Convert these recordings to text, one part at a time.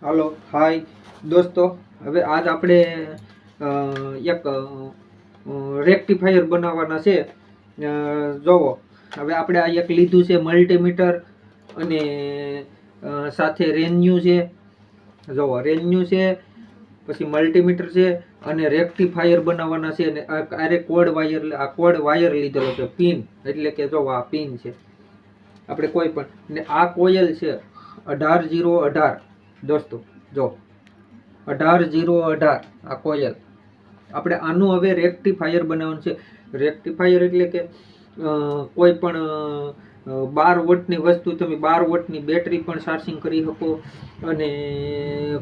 હાલો હાય દોસ્તો, હવે આજ આપણે એક રેક્ટિફાયર બનાવવાના છે. જોવો, હવે આપણે આ એક લીધું છે મલ્ટીમીટર અને સાથે રેન્યુ છે. જોવો, રેન્યુ છે, પછી મલ્ટીમીટર છે અને રેક્ટિફાયર બનાવવાના છે. અને આરે કોડ વાયર, આ કોડ વાયર લીધેલો છે, પિન એટલે કે જો આ પિન છે આપણે કોઈ પણ. ને આ કોયલ છે 18018 દોસ્તો. જો 18018 આ કોયલ. આપણે આનું હવે રેક્ટિફાયર બનાવવાનું છે. રેક્ટિફાયર એટલે કે કોઈ પણ 12 વોટની વસ્તુ, તમે 12 વોટની બેટરી પણ ચાર્જિંગ કરી શકો અને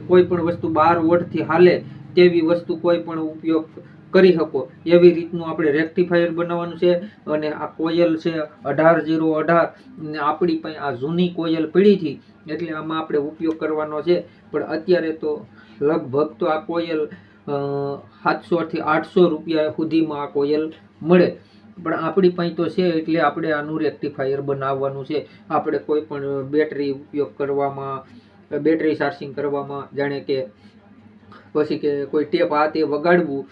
કોઈ પણ વસ્તુ 12 વોટથી હાલે તેવી વસ્તુ કોઈ પણ ઉપયોગ કરી શકો, એવી રીતનું આપણે રેક્ટિફાયર બનાવવાનું છે. અને આ કોયલ છે 18018 ને આપણી પાસે આ જૂની કોયલ પડી હતી એટલે આમાં આપણે ઉપયોગ કરવાનો છે. પણ અત્યારે તો લગભગ તો આ કોયલ 700 થી 800 રૂપિયા સુધીમાં આ કોયલ મળે. પણ આપણી પાસે તો છે એટલે આપણે આનું રેક્ટિફાયર બનાવવાનું છે. આપણે કોઈ પણ બેટરી ઉપયોગ કરવામાં, બેટરી ચાર્જિંગ કરવામાં, જાણે કે પછી કે કોઈ ટેપ આ તે વગાડવું,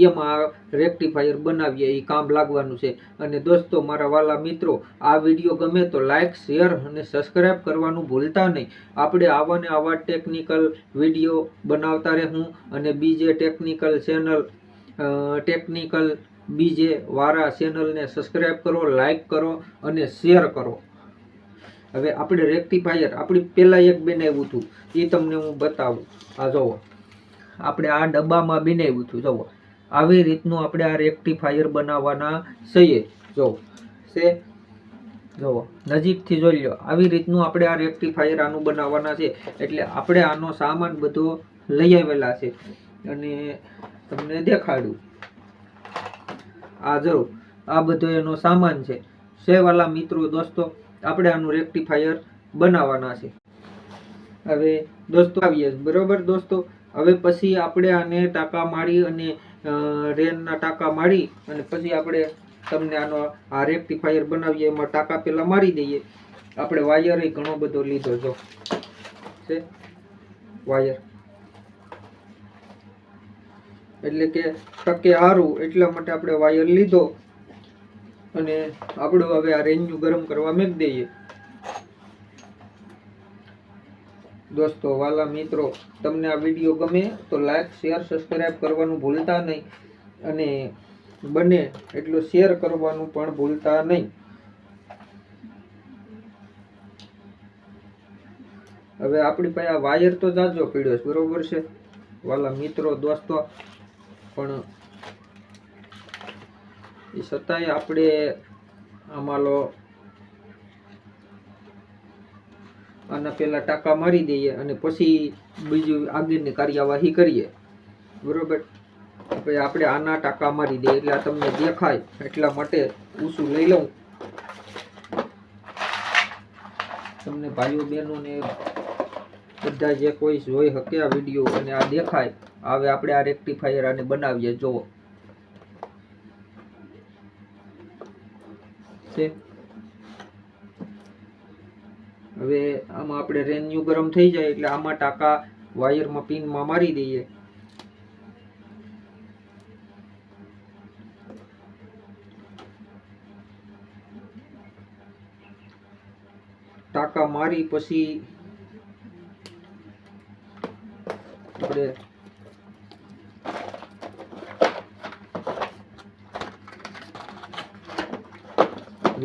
એમાં રેક્ટિફાયર બનાવીએ એ કામ લાગવાનું છે. અને દોસ્તો, મારા વાલા મિત્રો, આ વિડીયો ગમે તો લાઈક, શેર અને સબસ્ક્રાઈબ કરવાનું ભૂલતા નહીં. આપણે આવા ને આવા ટેકનિકલ વિડીયો બનાવતા રહેવું. અને બીજે ટેકનિકલ ચેનલ, ટેકનિકલ બીજે વાળા ચેનલને સબસ્ક્રાઈબ કરો, લાઈક કરો અને શેર કરો. હવે આપણે રેક્ટિફાયર આપણી પહેલા એક બનાવ્યું હતું, એ તમને હું બતાવું. આ જોવો, આપણે આ ડબ્બામાં બનાવ્યું હતું. જોવો, આવી રીતનું આપણે આ રેક્ટિફાયર બનાવવાના છીએ. જો છે, જોવો નજીકથી જોઈ લો, આવી રીતનું આપણે આ રેક્ટિફાયર આનું બનાવવાના છે. એટલે આપણે આનો સામાન બધો લઈ આવેલા છે અને તમને દેખાડું. આ જો આ બધો એનો સામાન છે. વાલા મિત્રો, દોસ્તો, આપણે આનું રેક્ટિફાયર બનાવવાના છે. હવે દોસ્તો આવીએ, બરોબર દોસ્તો. હવે પછી આપણે આને ટાંકા મારી અને રેનના ટાંકા મારી અને પછી આપણે તમને આનો આ રેક્ટિફાયર બનાવીએ. એમાં ટાંકા પેલા મારી દઈએ. આપણે વાયર ઘણો બધો લીધો જો છે વાયર, એટલે કે ટકે હારું એટલા માટે આપણે વાયર લીધો. અને આપણું હવે આ રેન્યુ ગરમ કરવા મૂકી દઈએ. દોસ્તો, વાલા મિત્રો, તમને આ વિડીયો ગમે તો લાઈક, શેર, સબસ્ક્રાઈબ કરવાનું ભૂલતા નહીં. અને બને એટલું શેર કરવાનું પણ ભૂલતા નહીં. હવે આપણી પાસે આ વાયર તો જાજો પડ્યો છે, બરોબર છે વાલા મિત્રો, દોસ્તો. પણ એ છતાંય આપણે આમાં લો આના પેલા ટાંકા મારી દઈએ અને પછી બીજું આગળની કાર્યવાહી કરીએ, બરોબર. પછી આપણે આના ટાંકા મારી દઈએ એટલે આ તમને દેખાય એટલા માટે ઊંચું લઈ લઉં. તમને ભાઈઓ બહેનો ને બધા જે કોઈ જોઈ શકે આ વિડીયો અને આ દેખાય. હવે આપણે આ રેક્ટિફાયર આને બનાવીએ. જોવો છે. હવે આમાં આપણે રેન્યુ ગરમ થઈ જાય એટલે આમાં ટાંકા વાયરમાં પિનમાં મારી દઈએ. ટાંકા મારી પછી આપણે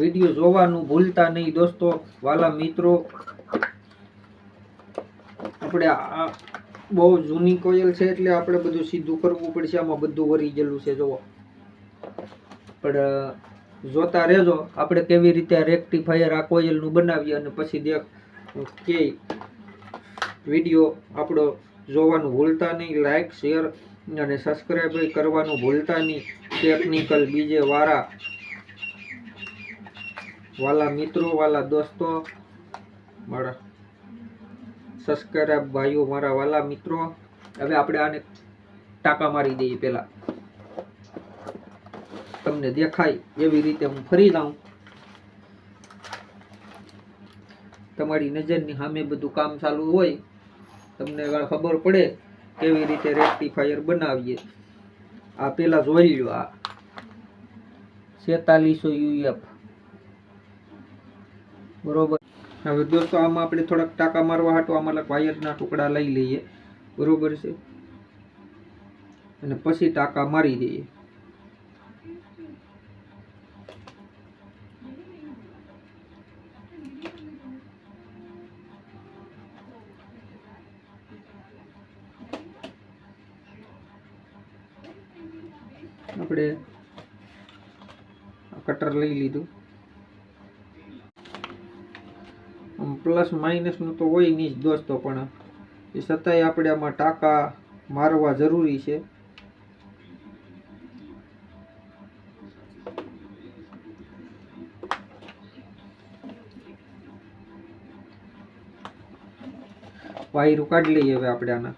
વિડીયો જોવાનું ભૂલતા નહીં દોસ્તો, વાલા મિત્રો. આપણે આ બહુ જૂની કોયલ છે એટલે આપણે બધું સીધું કરવું પડશે. આમાં બધું વરી ગયેલું છે જોવો. પણ જોતા રહેજો આપણે કેવી રીતે રેક્ટિફાયર આ કોયલનું બનાવીએ. અને પછી દેખ કે વિડીયો આપણો જોવાનું ભૂલતા નહીં. લાઈક, શેર અને સબસ્ક્રાઈબ કરવાનું ભૂલતા નહીં. ટેકનિકલ બીજે વાલા મિત્રો, વાલા દોસ્તો, મારા સબસ્ક્રાઈબ ભાઈઓ, મારા વાલા મિત્રો. હવે આપણે આને ટાંકા મારી દઈએ. પેલા તમને દેખાય એવી રીતે હું ફરી જાઉં. તમારી નજરની સામે બધું કામ ચાલુ હોય તમને ખબર પડે કેવી રીતે રેક્ટિફાયર બનાવીએ. આ પેલા જોઈ લો, આ 4700 UF બરોબર. હવે દોસ્તો આમાં આપણે થોડાક ટાંકા મારવા હાટો આમાં વાયરના ટુકડા લઈ લઈએ બરોબર છે, અને પછી ટાંકા મારી દઈએ. આપણે કટર લઈ લીધું. પ્લસ માઇનસનું તો હોય નહીં જ દોસ્તો, પણ એ છતાંય આપણે આમાં ટાંકા મારવા જરૂરી છે. વાયરું કાઢી લઈએ હવે આપણે આના.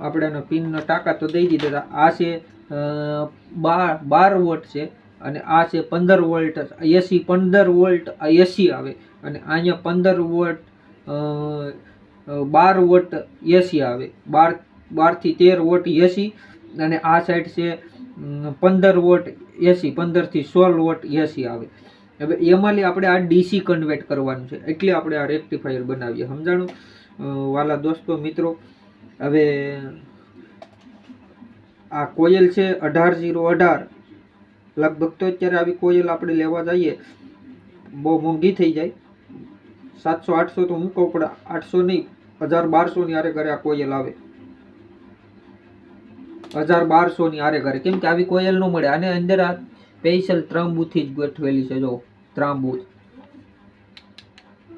આપણે આનો પિનનો ટાંકા તો દઈ દીધા. આ છે 12 વોટ છે અને આ છે 15 વોલ્ટ એસી. 15 વોલ્ટ એસી આવે અને અહીંયા 15 વોટ 12 વોટ એસી આવે. 12 થી 13 વોટ એસી અને આ સાઈડ છે 15 વોટ એસી. 15 થી 16 વોટ એસી આવે. હવે એમાંથી આપણે આ ડીસી કન્વર્ટ કરવાનું છે, એટલે આપણે આ રેક્ટિફાયર બનાવીએ. સમજાણું વાલા દોસ્તો મિત્રો? હવે આ કોયલ છે 18018. લગભગ તો અત્યારે આવી કોયલ આપણે લેવા જઈએ બહુ મોંઘી થઈ જાય. 700-800 તો હું કહું, પણ 800 નહીં, 1000-1200 ની આરે ઘરે આ કોયલ આવે. 1000-1200 ની આરે ઘરે. કેમ કે આવી કોયલ ન મળે. આને અંદર આ સ્પેશિયલ ત્રાંબુથી જ ગોઠવેલી છે. જો ત્રાંબુ,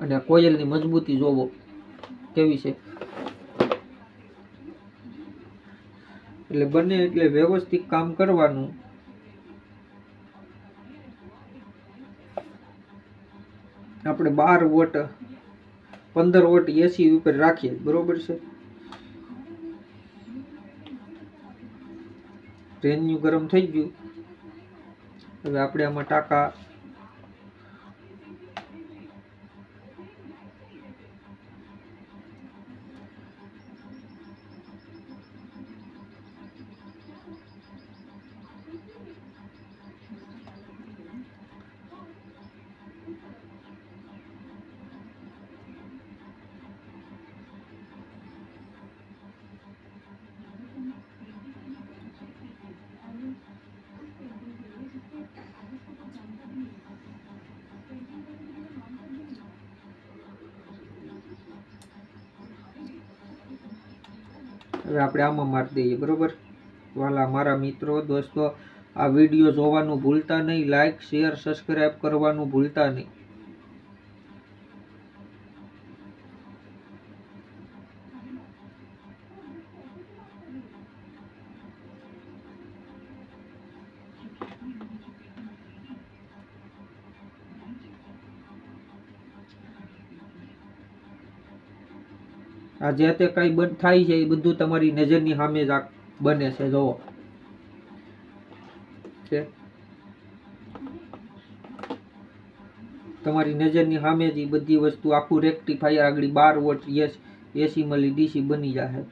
અને કોયલની મજબૂતી જોવો કેવી છે. એટલે બને એટલે વ્યવસ્થિત કામ કરવાનું. આપણે 12 વોટ 15 વોટ એસી ઉપર રાખીએ બરોબર છે. રેન્યુ ગરમ થઈ ગયું. હવે આપણે આમાં ટાંકા હવે આપણે આમાં મારી દઈએ બરોબર. વાલા મારા મિત્રો દોસ્તો, આ વિડીયો જોવાનું ભૂલતા નહીં. લાઈક શેર સબસ્ક્રાઈબ કરવાનું ભૂલતા નહીં. આ જે તે કઈ બંધ થાય છે એ બધું તમારી નજરની સામે જ બને છે. જોવો છે, તમારી નજરની સામે જ બધી વસ્તુ આખું રેક્ટિફાયર આગળ 12 વોટ એસી મળી ડીસી બની જશે.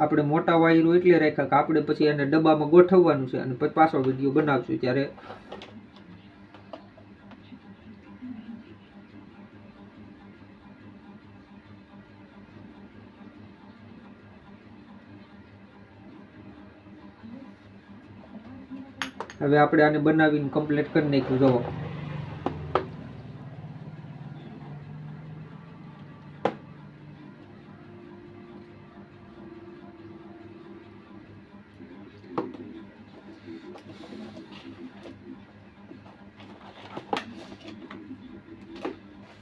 આપણે મોટા વાયરો એટલે રાખ્યા કે આપણે પછી એને ડબ્બામાં ગોઠવવાનું છે, અને પછી પાછો વિડીયો બનાવશું ત્યારે. હવે આપણે આને બનાવીને કમ્પ્લીટ કરી નાખ્યું. જોવો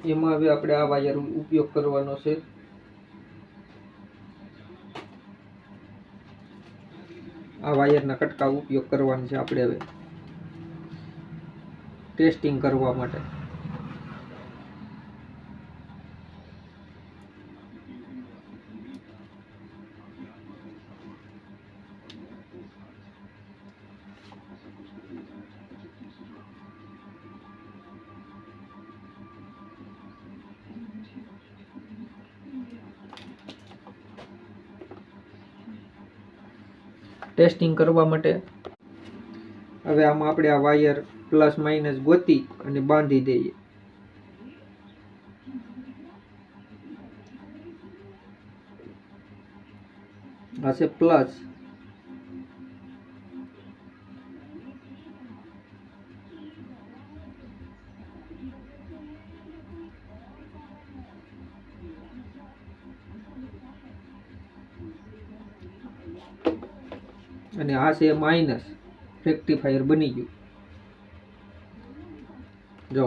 એમાં હવે આપણે આ વાયર ઉપયોગ કરવાનો છે. આ વાયરના કટકા ઉપયોગ કરવાનો છે આપણે હવે ટેસ્ટિંગ કરવા માટે. ટેસ્ટિંગ કરવા માટે હવે આમાં આપણે આ વાયર પ્લસ માઇનસ ગોતી અને બાંધી દઈએ. આ છે પ્લસ, અને આ છે માઇનસ. રેક્ટિફાયર બની ગયું. જો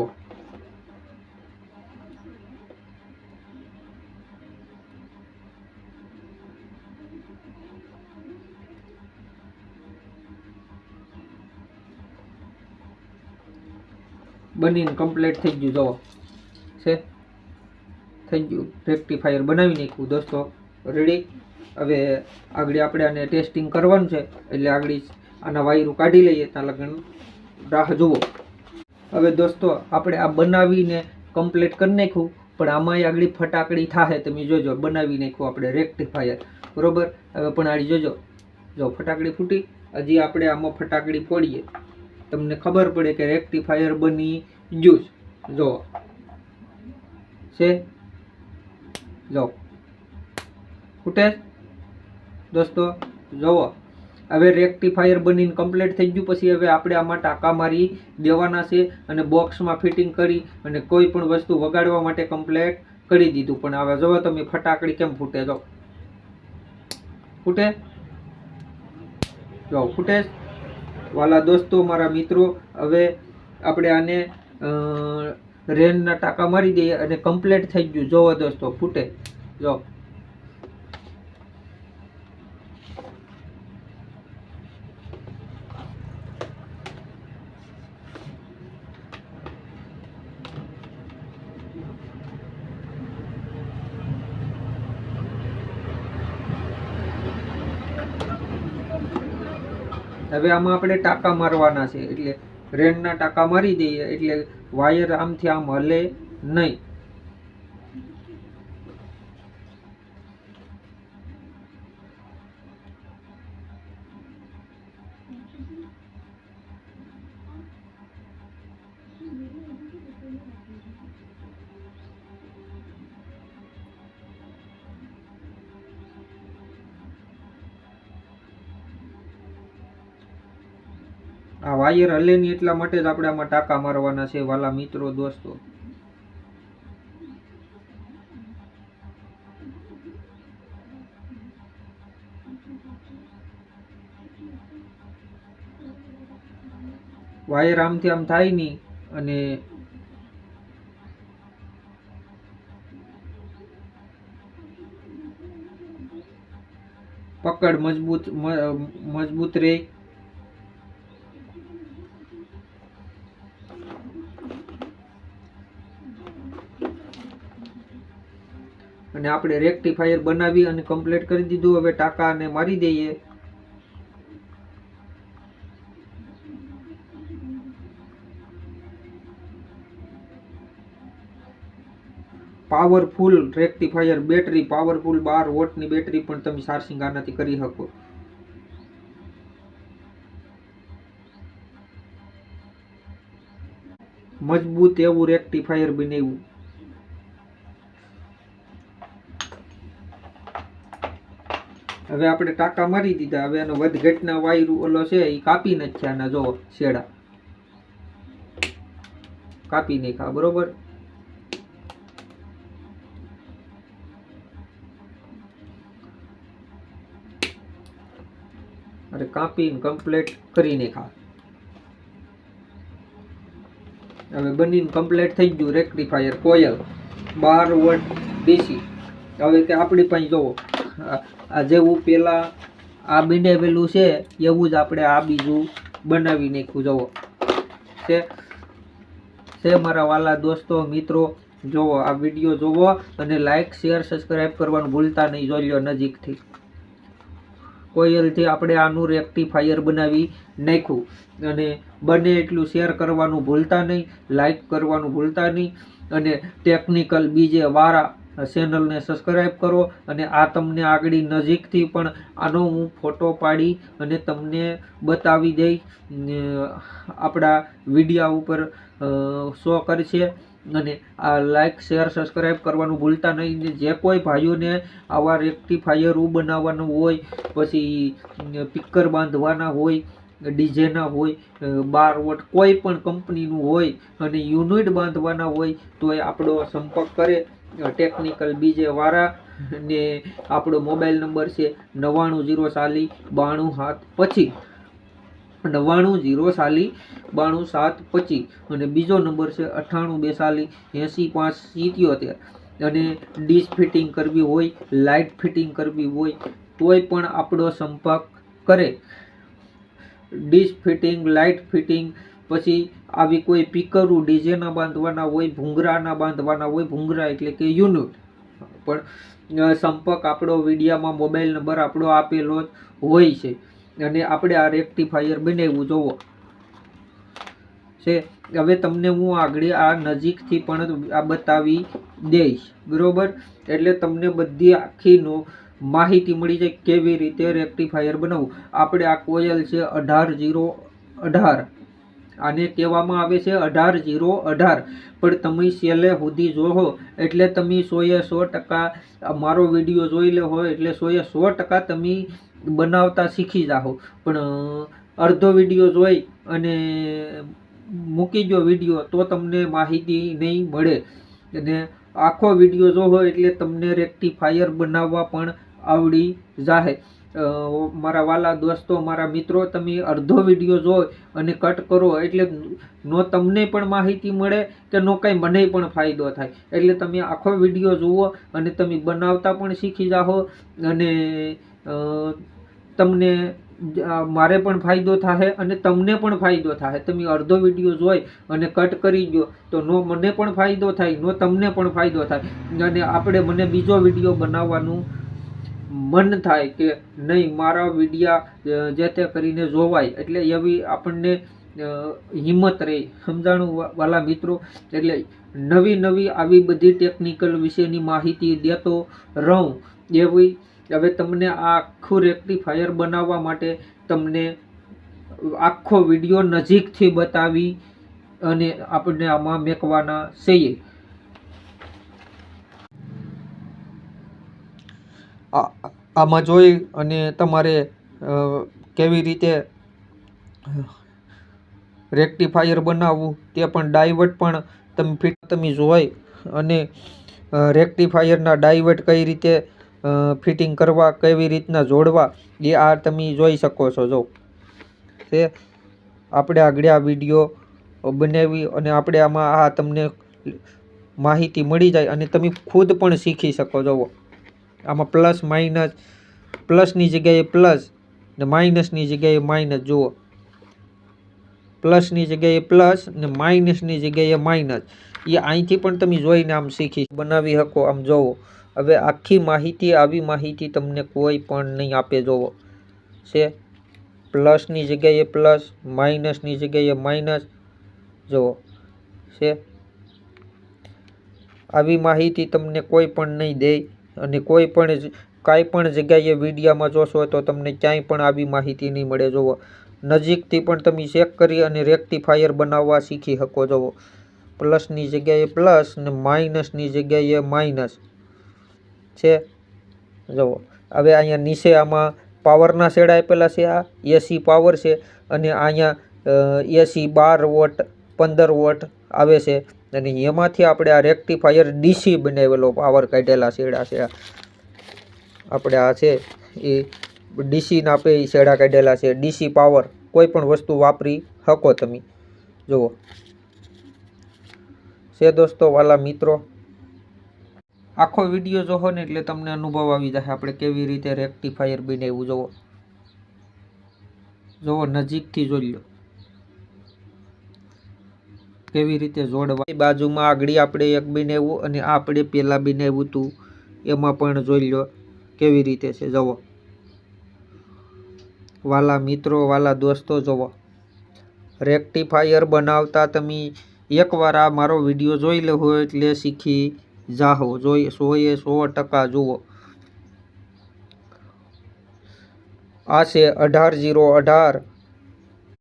બનીને કમ્પ્લીટ થઈ ગયું. જો છે થઈ ગયું. રેક્ટિફાયર બનાવી નાખ્યું દોસ્તો. રેડી. હવે આગળ આપણે આને ટેસ્ટિંગ કરવાનું છે, એટલે આગળ આના વાયરો કાઢી લઈએ. ત્યાં લગન રાહ જુઓ. હવે દોસ્તો આપણે આ બનાવીને કમ્પ્લીટ કરી નાખ્યું, પણ આમાં આગળ ફટાકડી થાય. તમે જોજો, બનાવી નાખ્યું આપણે રેક્ટિફાયર, બરોબર. હવે પણ આડી જોજો, જો ફટાકડી ફૂટી. હજી આપણે આમાં ફટાકડી ફોડીએ, તમને ખબર પડે કે રેક્ટિફાયર બની ગયું. જો છે, જો ફૂટે દોસ્તો. જોવો, હવે રેક્ટિફાયર બનીને કમ્પ્લીટ થઈ ગયું. પછી હવે આપણે આમાં ટાંકા મારી દેવાના છે અને બોક્સમાં ફિટિંગ કરી અને કોઈ પણ વસ્તુ વગાડવા માટે કમ્પ્લીટ કરી દીધું. પણ હવે જોવો તમે, ફટાકડી કેમ ફૂટે. જો ફૂટે, જો ફૂટે. વાલા દોસ્તો, મારા મિત્રો, હવે આપણે આને રેનના ટાંકા મારી દઈએ અને કમ્પ્લીટ થઈ ગયું. જોવો દોસ્તો, ફૂટે. જો હવે આમાં આપણે ટાંકા મારવાના છે, એટલે રેનના ટાંકા મારી દઈએ એટલે વાયર આમથી આમ હલે નહીં. આ વાયર હલે નહીં એટલા માટે જ આપણે આમાં ટાંકા મારવાના છે વાલા મિત્રો દોસ્તો. વાયર આમથી આમ થાય નહીં અને પકડ મજબૂત રહે. અને આપણે રેક્ટિફાયર બનાવી અને કમ્પ્લીટ કરી દીધું. હવે ટાંકાને મારી દઈએ. પાવરફુલ રેક્ટિફાયર બેટરી, પાવરફુલ 12 વોટની બેટરી પણ તમે ચાર્જિંગ આનાથી કરી શકો. મજબૂત એવું રેક્ટિફાયર બનાવ્યું. હવે આપણે ટાંકા મારી દીધા. હવે એનો વધઘટના વાયર ઓલો છે એ કાપી નાખ્યા. આના જો શેડા કાપી નાખ્યા, બરોબર. અરે કાપીને કમ્પ્લીટ કરી નાખ્યા. હવે બનીને કમ્પ્લીટ થઈ ગયું રેક્ટિફાયર કોયલ 12 વોટ ડીસી. હવે કે આપણી પાસે જોવો, આ જેવું પેલા આ બનાવેલું છે એવું જ આપણે આ બીજું બનાવી નાખ્યું. જોવો છે મારા વાલા દોસ્તો મિત્રો. જોવો આ વિડીયો જોવો અને લાઈક શેર સબસ્ક્રાઈબ કરવાનું ભૂલતા નહીં. જોઈ લો નજીકથી. કોયલથી આપણે આનું રેક્ટિફાયર બનાવી નાખ્યું. અને બને એટલું શેર કરવાનું ભૂલતા નહીં, લાઈક કરવાનું ભૂલતા નહીં. અને ટેકનિકલ બીજે વારા ચેનલને સબસ્ક્રાઈબ કરો અને આ તમને આગળ નજીકથી પણ આનો હું ફોટો પાડી અને તમને બતાવી દઈ આપણા વિડીયા ઉપર શો કરશે અને આ લાઈક શેર સબસ્ક્રાઈબ કરવાનું ભૂલતા નહીં. જે કોઈ ભાઈઓને આવા રેક્ટિફાયર બનાવવાનું હોય, પછી સ્પીકર બાંધવાના હોય, ડીજેના હોય, 12 વોટ કોઈ પણ કંપનીનું હોય અને યુનિટ બાંધવાના હોય તો એ આપણો સંપર્ક કરે ટેકનિકલ બીજે વાળા. ને આપણો મોબાઈલ નંબર છે 9904092725 9904092725 અને બીજો નંબર છે 9842808577. અને ડીશ ફિટિંગ કરવી હોય, લાઇટ ફિટિંગ કરવી હોય તોય પણ આપણો સંપર્ક કરે. ડીશ ફિટિંગ, લાઇટ ફિટિંગ, પછી આવી કોઈ સ્પીકરો ડીજેના બાંધવાના હોય, ભૂંગરાના બાંધવાના હોય, ભૂંગરા એટલે કે યુનિટ, પણ સંપર્ક આપણો વિડીયામાં મોબાઈલ નંબર આપણો આપેલો જ હોય છે. અને આપણે આ રેક્ટિફાયર બનાવ્યું જોવો છે. હવે તમને હું આગળ આ નજીકથી પણ આ બતાવી દઈશ, બરોબર? એટલે તમને બધી આખી માહિતી મળી જાય કેવી રીતે રેક્ટિફાયર બનાવવું. આપણે આ કોયલ છે 18018, આને કહેવામાં આવે છે 18018, પણ તમે છેલ્લે સુધી જોવો એટલે તમે 100% મારો વિડીયો જોઈ લે હોય એટલે 100% તમે બનાવતા શીખી જાઓ. પણ અડધો વિડીયો જોઈ અને મૂકી દો વિડીયો તો તમને માહિતી નહીં મળે. અને આખો વિડીયો જોવો એટલે તમને રેક્ટિફાયર બનાવવા પણ આવડી જાય. મારા વાલા દોસ્તો, મારા મિત્રો, તમે અડધો વિડીયો જોઈ અને કટ કરો એટલે નો તમને પણ માહિતી મળે કે નો કંઈ મને પણ ફાયદો થાય. એટલે તમે આખો વિડીયો જુઓ અને તમે બનાવતા પણ શીખી જાઓ અને તમને મારે પણ ફાયદો થાય અને તમને પણ ફાયદો થાય. તમે અડધો વિડીયો જોઈ અને કટ કરી દો તો નો મને પણ ફાયદો થાય, નો તમને પણ ફાયદો થાય અને મને બીજો વિડીયો બનાવવાનું મન થાય કે નહીં મારા વિડીયા જે તે કરીને જોવાય. એટલે એવી આપણને હિંમત રહે. સમજાણું વાલા મિત્રો? એટલે નવી આવી બધી ટેકનિકલ વિશેની માહિતી દેતો રહું એવી. હવે તમને આ આખું રેક્ટિફાયર બનાવવા માટે તમને આખો વિડીયો નજીકથી બતાવી અને આપણે આમાં મેકવાના છીએ. આમાં જોઈ અને તમારે કેવી રીતે રેક્ટિફાયર બનાવવું તે પણ ડાયવર્ટ પણ તમે જોઈ અને રેક્ટિફાયરના ડાયવર્ટ કઈ રીતે ફિટિંગ કરવા, કેવી રીતના જોડવા એ આ તમે જોઈ શકો છો. જો તે આપણે આગળ આ વિડીયો બનાવી અને આપણે આમાં આ તમને માહિતી મળી જાય અને તમે ખુદ પણ શીખી શકો. જુઓ આમાં પ્લસ માઇનસ, પ્લસની જગ્યાએ પ્લસ ને માઇનસની જગ્યાએ માઇનસ. જુઓ પ્લસની જગ્યાએ પ્લસ ને માઇનસની જગ્યાએ માઇનસ. એ અહીંથી પણ તમે જોઈને આમ શીખી બનાવી શકો. આમ જોવો હવે આખી માહિતી, આવી માહિતી તમને કોઈ પણ નહીં આપે. જોવો છે પ્લસની જગ્યાએ પ્લસ, માઇનસની જગ્યાએ માઇનસ. જુઓ છે આવી માહિતી તમને કોઈ પણ નહીં દે અને કોઈ પણ કાંઈ પણ જગ્યાએ વિડીયામાં જોશો તો તમને ક્યાંય પણ આવી માહિતી નહીં મળે. જુઓ નજીકથી પણ તમે ચેક કરી અને રેક્ટિફાયર બનાવવા શીખી શકો. જુઓ પ્લસની જગ્યાએ પ્લસ ને માઇનસની જગ્યાએ માઇનસ છે. જુઓ હવે અહીંયા નીચે આમાં પાવરના શેડ આપેલા છે. આ એસી પાવર છે અને અહીંયા એસી 12 વોટ 15 વોટ આવે છે અને એમાંથી આપણે આ રેક્ટિફાયર ડીસી બનાવેલો પાવર કાઢેલા શેડા છે. આપણે આ છે એ ડીસીના આપણે શેડા કાઢેલા છે. ડીસી પાવર કોઈ પણ વસ્તુ વાપરી શકો તમે. જુઓ છે દોસ્તો, વાલા મિત્રો, આખો વિડીયો જોવો ને એટલે તમને અનુભવ આવી જાય આપણે કેવી રીતે રેક્ટિફાયર બનાવ્યું. જુઓ જુઓ નજીકથી જોઈ લો કેવી રીતે જોડવા. બાજુમાં આગળ આપણે એક બનાવ્યું અને આપણે પહેલાં બનાવ્યું હતું એમાં પણ જોઈ લો કેવી રીતે છે. જુઓ વાલા મિત્રો, વાલા દોસ્તો, જુઓ રેક્ટિફાયર બનાવતા તમે એકવાર આ મારો વિડીયો જોઈ લો એટલે શીખી જાહો. જોઈએ 100% જુઓ. આ છે 18 0 18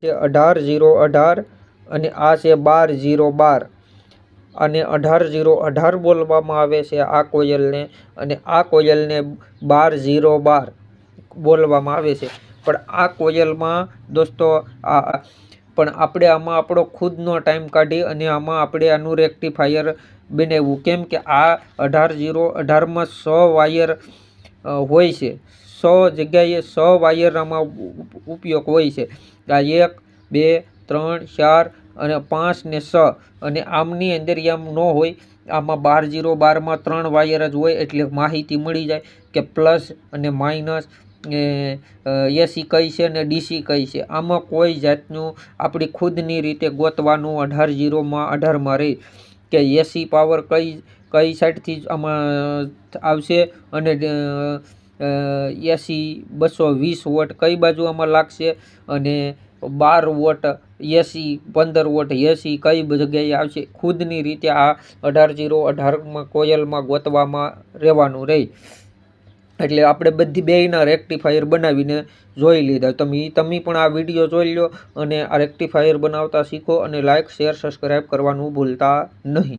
છે, 18 0 18 અને આ છે 12 0 12. અને 18 0 18 બોલવામાં આવે છે આ કોયલને, અને આ કોયલને 12 0 12 બોલવામાં આવે છે. પણ આ કોયલમાં દોસ્તો પણ આપણે આમાં આપણો ખુદનો ટાઈમ કાઢી અને આમાં આપણે આનું રેક્ટિફાયર બનાવ્યું. કેમ કે આ 18 0 18માં 100 વાયર હોય છે. 100 જગ્યાએ 100 વાયર આમાં ઉપયોગ હોય છે. આ 1 2 3 4 અને 5 ને 6, અને આમની અંદર એમ ન હોય. આમાં 12 0 12માં 3 વાયર જ હોય, એટલે માહિતી મળી જાય કે પ્લસ અને માઇનસ એસી કઈ છે ને ડીસી કઈ છે. આમાં કોઈ જાતનું આપણી ખુદની રીતે ગોતવાનું 18 0માં 18માં રહી કે એસી પાવર કઈ સાઈડથી આમાં આવશે, અને એસી 220 વોટ કઈ બાજુ આમાં લાગશે, અને 12 વોટ એસી 15 વોટ એસી કઈ જગ્યાએ આવશે. ખુદની રીતે આ 18 0 18માં કોયલમાં ગોતવામાં રહેવાનું રહી. એટલે આપણે બધી બેયના રેક્ટિફાયર બનાવીને જોઈ લીધા. તમે પણ આ વિડીયો જોઈ લો અને આ રેક્ટિફાયર બનાવતા શીખો, અને લાઇક શેર સબસ્ક્રાઈબ કરવાનું ભૂલતા નહીં.